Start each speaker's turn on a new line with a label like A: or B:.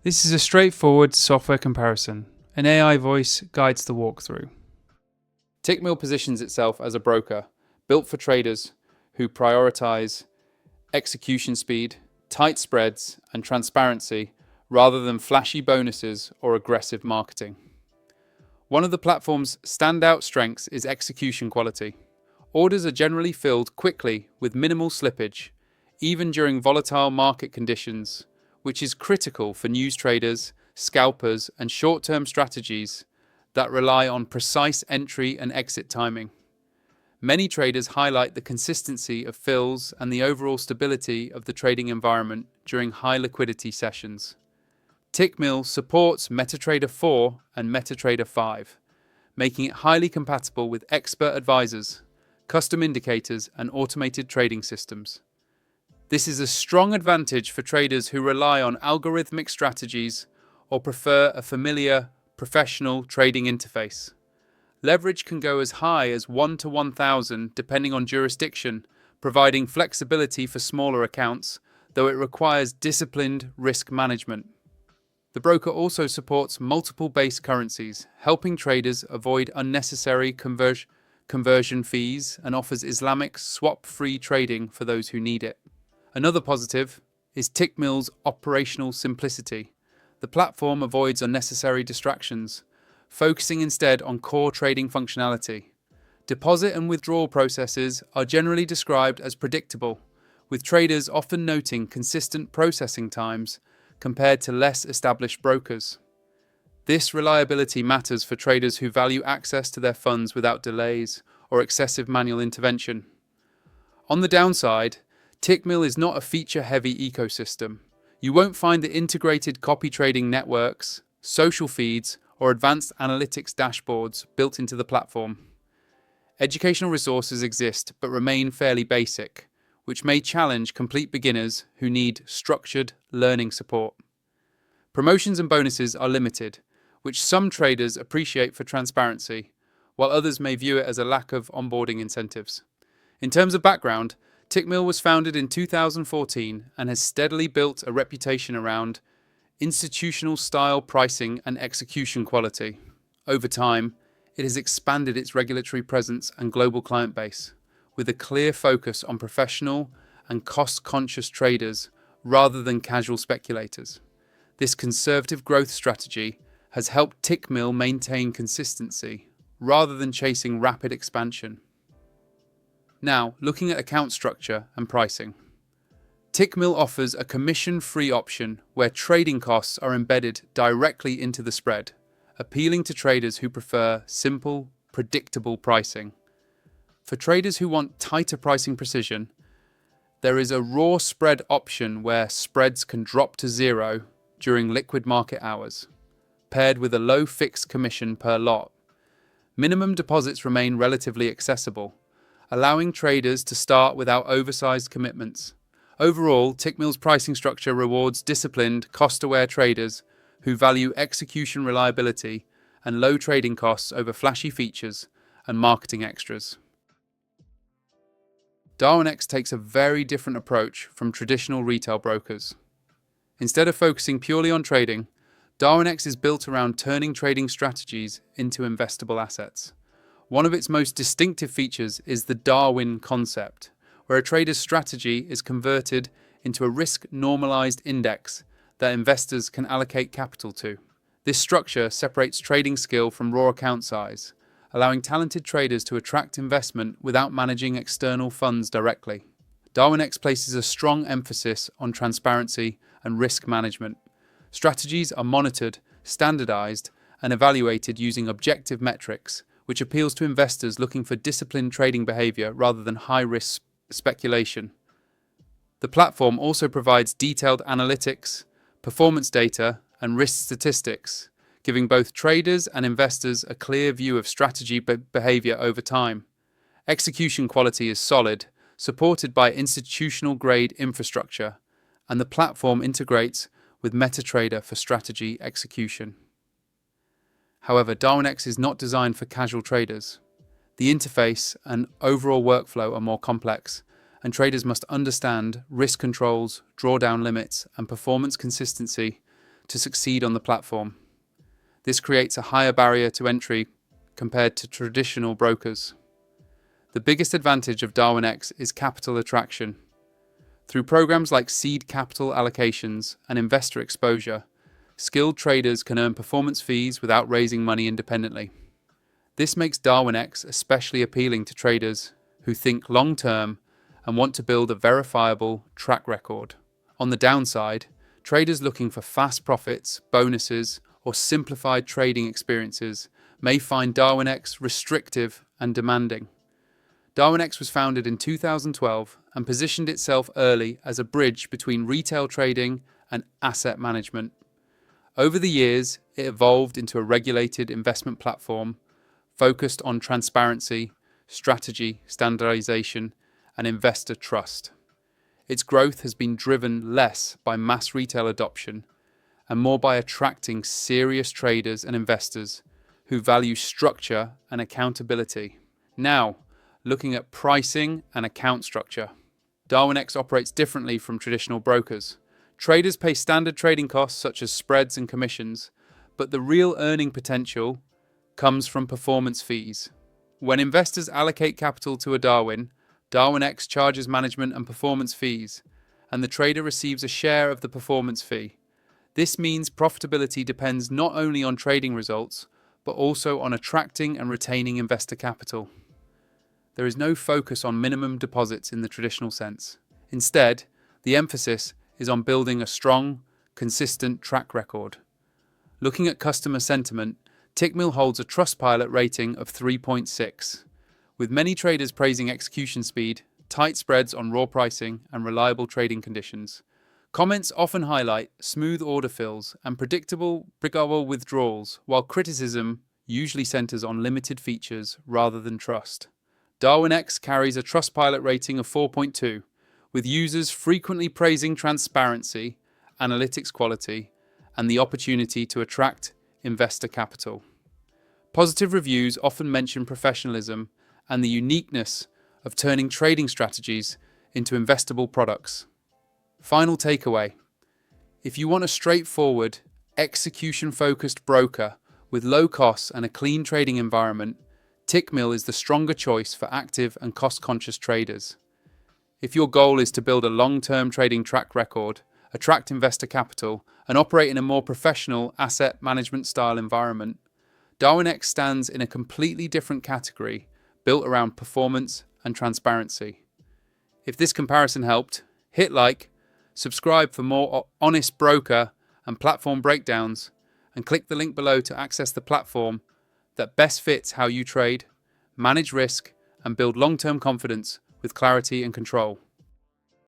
A: This is a straightforward software comparison. An AI voice guides the walkthrough.
B: Tickmill positions itself as a broker, built for traders who prioritize execution speed, tight spreads, and transparency rather than flashy bonuses or aggressive marketing. One of the platform's standout strengths is execution quality. Orders are generally filled quickly with minimal slippage, even during volatile market conditions, which is critical for news traders, scalpers, and short-term strategies that rely on precise entry and exit timing. Many traders highlight the consistency of fills and the overall stability of the trading environment during high liquidity sessions. Tickmill supports MetaTrader 4 and MetaTrader 5, making it highly compatible with expert advisors, custom indicators, and automated trading systems. This is a strong advantage for traders who rely on algorithmic strategies or prefer a familiar, professional trading interface. Leverage can go as high as 1 to 1,000 depending on jurisdiction, providing flexibility for smaller accounts, though it requires disciplined risk management. The broker also supports multiple base currencies, helping traders avoid unnecessary conversion fees and offers Islamic swap-free trading for those who need it. Another positive is Tickmill's operational simplicity. The platform avoids unnecessary distractions, focusing instead on core trading functionality. Deposit and withdrawal processes are generally described as predictable, with traders often noting consistent processing times compared to less established brokers. This reliability matters for traders who value access to their funds without delays or excessive manual intervention. On the downside, Tickmill is not a feature-heavy ecosystem. You won't find the integrated copy trading networks, social feeds, or advanced analytics dashboards built into the platform. Educational resources exist but remain fairly basic, which may challenge complete beginners who need structured learning support. Promotions and bonuses are limited, which some traders appreciate for transparency, while others may view it as a lack of onboarding incentives. In terms of background, Tickmill was founded in 2014 and has steadily built a reputation around institutional-style pricing and execution quality. Over time, it has expanded its regulatory presence and global client base, with a clear focus on professional and cost-conscious traders rather than casual speculators. This conservative growth strategy has helped Tickmill maintain consistency rather than chasing rapid expansion. Now, looking at account structure and pricing. Tickmill offers a commission-free option where trading costs are embedded directly into the spread, appealing to traders who prefer simple, predictable pricing. For traders who want tighter pricing precision, there is a raw spread option where spreads can drop to zero during liquid market hours, paired with a low fixed commission per lot. Minimum deposits remain relatively accessible, allowing traders to start without oversized commitments. Overall, Tickmill's pricing structure rewards disciplined, cost-aware traders who value execution reliability and low trading costs over flashy features and marketing extras. Darwinex takes a very different approach from traditional retail brokers. Instead of focusing purely on trading, Darwinex is built around turning trading strategies into investable assets. One of its most distinctive features is the Darwin concept, where a trader's strategy is converted into a risk-normalized index that investors can allocate capital to. This structure separates trading skill from raw account size, allowing talented traders to attract investment without managing external funds directly. Darwinex places a strong emphasis on transparency and risk management. Strategies are monitored, standardized, and evaluated using objective metrics, which appeals to investors looking for disciplined trading behavior rather than high-risk speculation. The platform also provides detailed analytics, performance data, and risk statistics, giving both traders and investors a clear view of strategy behavior over time. Execution quality is solid, supported by institutional-grade infrastructure, and the platform integrates with MetaTrader for strategy execution. However, Darwinex is not designed for casual traders. The interface and overall workflow are more complex, and traders must understand risk controls, drawdown limits, and performance consistency to succeed on the platform. This creates a higher barrier to entry compared to traditional brokers. The biggest advantage of Darwinex is capital attraction. Through programs like seed capital allocations and investor exposure, skilled traders can earn performance fees without raising money independently. This makes Darwinex especially appealing to traders who think long-term and want to build a verifiable track record. On the downside, traders looking for fast profits, bonuses, or simplified trading experiences may find Darwinex restrictive and demanding. Darwinex was founded in 2012 and positioned itself early as a bridge between retail trading and asset management. Over the years, it evolved into a regulated investment platform focused on transparency, strategy, standardization, and investor trust. Its growth has been driven less by mass retail adoption and more by attracting serious traders and investors who value structure and accountability. Now, looking at pricing and account structure. Darwinex operates differently from traditional brokers. Traders pay standard trading costs such as spreads and commissions, but the real earning potential comes from performance fees. When investors allocate capital to a Darwinex charges management and performance fees, and the trader receives a share of the performance fee. This means profitability depends not only on trading results, but also on attracting and retaining investor capital. There is no focus on minimum deposits in the traditional sense. Instead, the emphasis is on building a strong, consistent track record. Looking at customer sentiment, Tickmill holds a Trustpilot rating of 3.6, with many traders praising execution speed, tight spreads on raw pricing, and reliable trading conditions. Comments often highlight smooth order fills and predictable withdrawals, while criticism usually centers on limited features rather than trust. Darwinex carries a Trustpilot rating of 4.2, with users frequently praising transparency, analytics quality, and the opportunity to attract investor capital. Positive reviews often mention professionalism and the uniqueness of turning trading strategies into investable products. Final takeaway: if you want a straightforward, execution-focused broker with low costs and a clean trading environment, Tickmill is the stronger choice for active and cost-conscious traders. If your goal is to build a long-term trading track record, attract investor capital, and operate in a more professional asset management style environment, Darwinex stands in a completely different category built around performance and transparency. If this comparison helped, hit like, subscribe for more honest broker and platform breakdowns, and click the link below to access the platform that best fits how you trade, manage risk, and build long-term confidence with clarity and control.